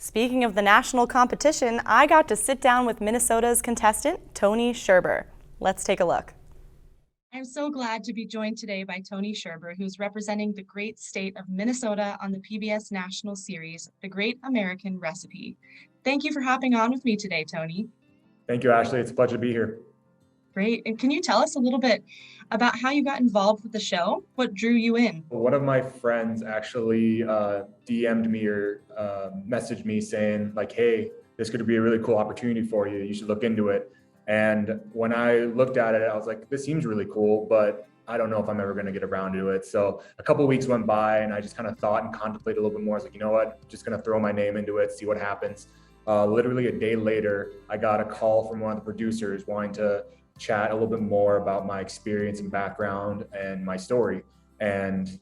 Speaking of the national competition, I got to sit down with Minnesota's contestant, Tony Scherber. Let's take a look. I'm so glad to be joined today by Tony Scherber, who's representing the great state of Minnesota on the PBS National Series, The Great American Recipe. Thank you for hopping on with me today, Tony. Thank you, Ashlee. It's a pleasure to be here. Great. And can you tell us a little bit about how you got involved with the show? What drew you in? One of my friends actually DM'd me or messaged me saying like, hey, this could be a really cool opportunity for you. You should look into it. And when I looked at it, I was like, this seems really cool, but I don't know if I'm ever going to get around to it. So a couple of weeks went by and I just kind of thought and contemplated a little bit more. I was like, you know what, I'm just going to throw my name into it, see what happens. Literally a day later, I got a call from one of the producers wanting to chat a little bit more about my experience and background and my story, and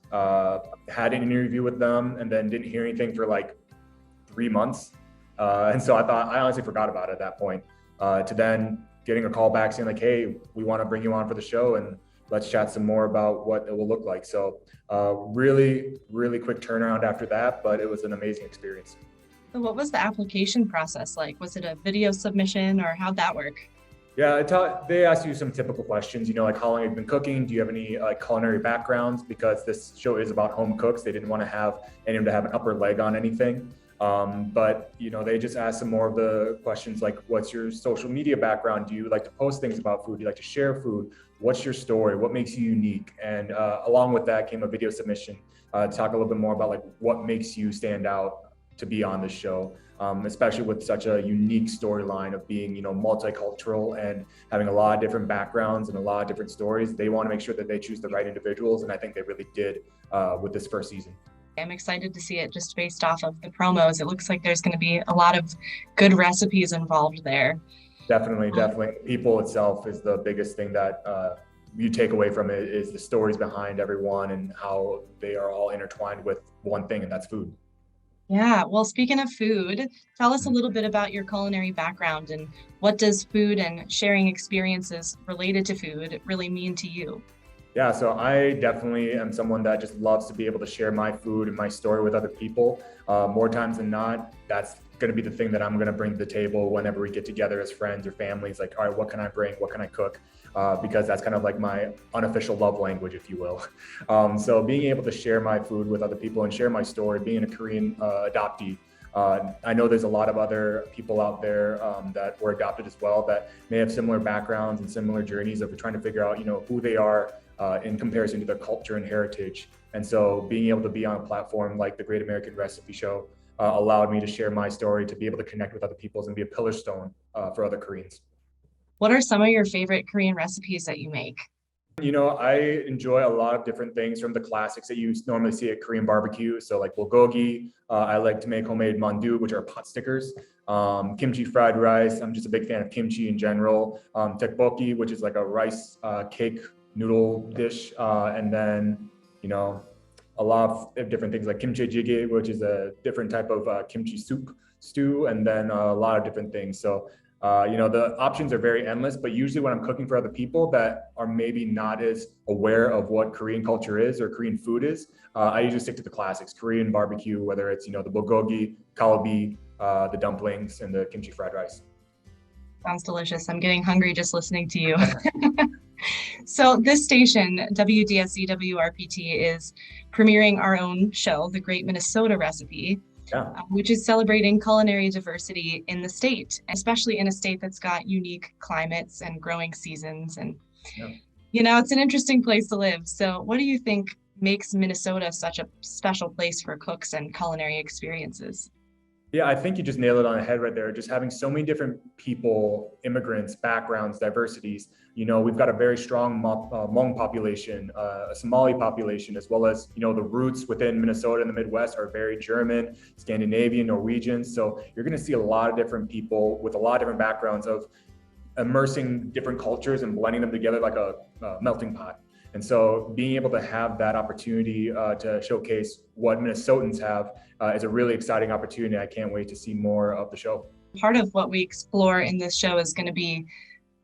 had an interview with them and then didn't hear anything for like 3 months. And so I honestly forgot about it at that point, to then getting a call back saying like, hey, we want to bring you on for the show and let's chat some more about what it will look like. So really, really quick turnaround after that, but it was an amazing experience. So what was the application process like? Was it a video submission or how'd that work? Yeah, they ask you some typical questions, you know, like how long have you been cooking? Do you have any culinary backgrounds? Because this show is about home cooks. They didn't want to have anyone to have an upper leg on anything. But, you know, they just ask some more of the questions like, what's your social media background? Do you like to post things about food? Do you like to share food? What's your story? What makes you unique? And along with that came a video submission to talk a little bit more about like what makes you stand out to be on the show. Especially with such a unique storyline of being, you know, multicultural and having a lot of different backgrounds and a lot of different stories. They want to make sure that they choose the right individuals, and I think they really did with this first season. I'm excited to see it just based off of the promos. It looks like there's going to be a lot of good recipes involved there. Definitely. People itself is the biggest thing that you take away from it, is the stories behind everyone and how they are all intertwined with one thing, and that's food. Yeah, well, speaking of food, tell us a little bit about your culinary background and what does food and sharing experiences related to food really mean to you? Yeah, so I definitely am someone that just loves to be able to share my food and my story with other people. More times than not, that's going to be the thing that I'm going to bring to the table whenever we get together as friends or families. Like, all right, what can I bring? What can I cook? Because that's kind of like my unofficial love language, if you will. So being able to share my food with other people and share my story, being a Korean adoptee, I know there's a lot of other people out there that were adopted as well that may have similar backgrounds and similar journeys of trying to figure out, you know, who they are in comparison to their culture and heritage. And so being able to be on a platform like the Great American Recipe Show allowed me to share my story, to be able to connect with other people's and be a pillar stone for other Koreans. What are some of your favorite Korean recipes that you make? You know, I enjoy a lot of different things, from the classics that you normally see at Korean barbecue. So like bulgogi, I like to make homemade mandu, which are pot stickers. Kimchi fried rice. I'm just a big fan of kimchi in general. Tteokbokki, which is like a rice cake noodle dish. And then, you know, a lot of different things like kimchi jjigae, which is a different type of kimchi soup stew, and then a lot of different things. So you know, the options are very endless, but usually when I'm cooking for other people that are maybe not as aware of what Korean culture is or Korean food is, I usually stick to the classics, Korean barbecue, whether it's, you know, the bulgogi, kalbi, the dumplings, and the kimchi fried rice. Sounds delicious. I'm getting hungry just listening to you. So this station, WDSC WRPT, is premiering our own show, The Great Minnesota Recipe. Yeah. Which is celebrating culinary diversity in the state, especially in a state that's got unique climates and growing seasons. And, you know, it's an interesting place to live. So what do you think makes Minnesota such a special place for cooks and culinary experiences? Yeah, I think you just nailed it on the head right there. Just having so many different people, immigrants, backgrounds, diversities. You know, we've got a very strong Hmong population, a Somali population, as well as, you know, the roots within Minnesota and the Midwest are very German, Scandinavian, Norwegian. So you're going to see a lot of different people with a lot of different backgrounds of immersing different cultures and blending them together like a melting pot. And so being able to have that opportunity to showcase what Minnesotans have is a really exciting opportunity. I can't wait to see more of the show. Part of what we explore in this show is going to be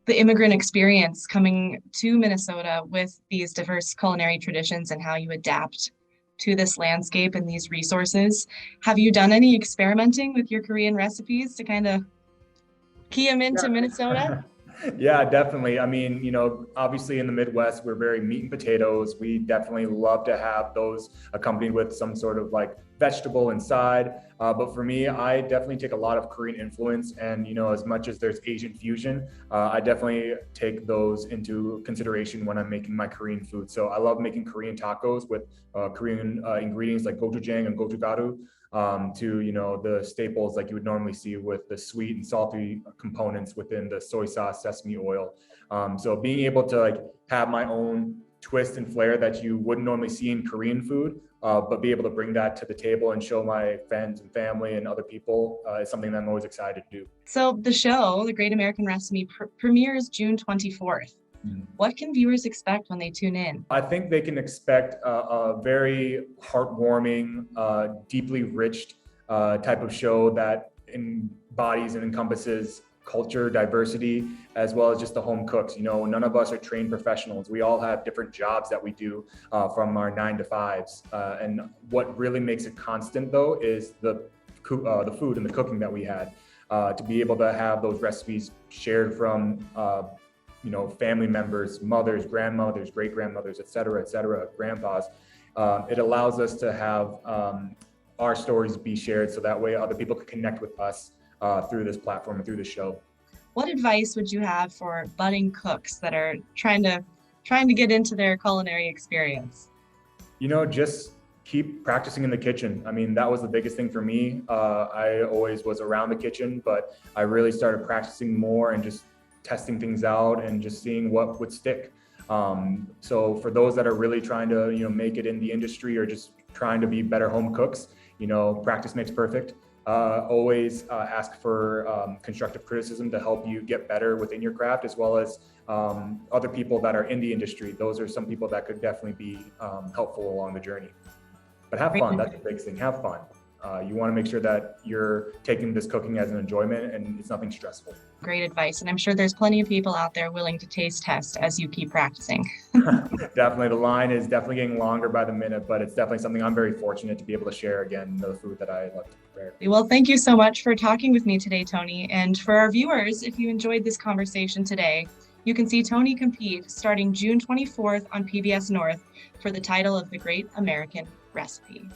the immigrant experience coming to Minnesota with these diverse culinary traditions and how you adapt to this landscape and these resources. Have you done any experimenting with your Korean recipes to kind of key them into Minnesota? Yeah, definitely. I mean, obviously in the Midwest, we're very meat and potatoes. We definitely love to have those accompanied with some sort of like vegetable inside. But for me, I definitely take a lot of Korean influence. And, as much as there's Asian fusion, I definitely take those into consideration when I'm making my Korean food. So I love making Korean tacos with Korean ingredients like gochujang and gochugaru. To the staples like you would normally see with the sweet and salty components within the soy sauce, sesame oil. So being able to like have my own twist and flair that you wouldn't normally see in Korean food, but be able to bring that to the table and show my friends and family and other people is something that I'm always excited to do. So the show, The Great American Recipe, premieres June 24th. What can viewers expect when they tune in? I think they can expect a very heartwarming, deeply rich type of show that embodies and encompasses culture, diversity, as well as just the home cooks. None of us are trained professionals. We all have different jobs that we do from our 9 to 5s. And what really makes it constant, though, is the food and the cooking that we had. To be able to have those recipes shared from family members, mothers, grandmothers, great grandmothers, et cetera, grandpas. It allows us to have our stories be shared so that way other people can connect with us through this platform and through the show. What advice would you have for budding cooks that are trying to get into their culinary experience? Just keep practicing in the kitchen. I mean, that was the biggest thing for me. I always was around the kitchen, but I really started practicing more and just testing things out and just seeing what would stick. So for those that are really trying to, make it in the industry or just trying to be better home cooks, practice makes perfect. Always ask for constructive criticism to help you get better within your craft, as well as other people that are in the industry. Those are some people that could definitely be helpful along the journey. But have fun. That's the biggest thing. Have fun. You want to make sure that you're taking this cooking as an enjoyment and it's nothing stressful. Great advice. And I'm sure there's plenty of people out there willing to taste test as you keep practicing. Definitely. The line is definitely getting longer by the minute, but it's definitely something I'm very fortunate to be able to share again, the food that I love to prepare. Well, thank you so much for talking with me today, Tony. And for our viewers, if you enjoyed this conversation today, you can see Tony compete starting June 24th on PBS North for the title of The Great American Recipe.